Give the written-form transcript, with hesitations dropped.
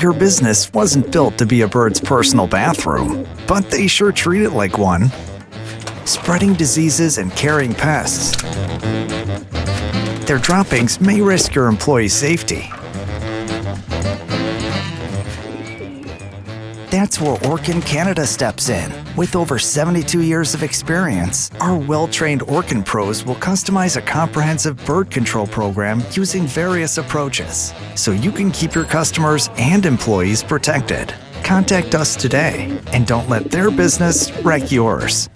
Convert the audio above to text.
Your business wasn't built to be a bird's personal bathroom, but they sure treat it like one. Spreading diseases and carrying pests. Their droppings may risk your employees' safety. That's where Orkin Canada steps in. With over 72 years of experience, our well-trained Orkin pros will customize a comprehensive bird control program using various approaches, so you can keep your customers and employees protected. Contact us today, and don't let their business wreck yours.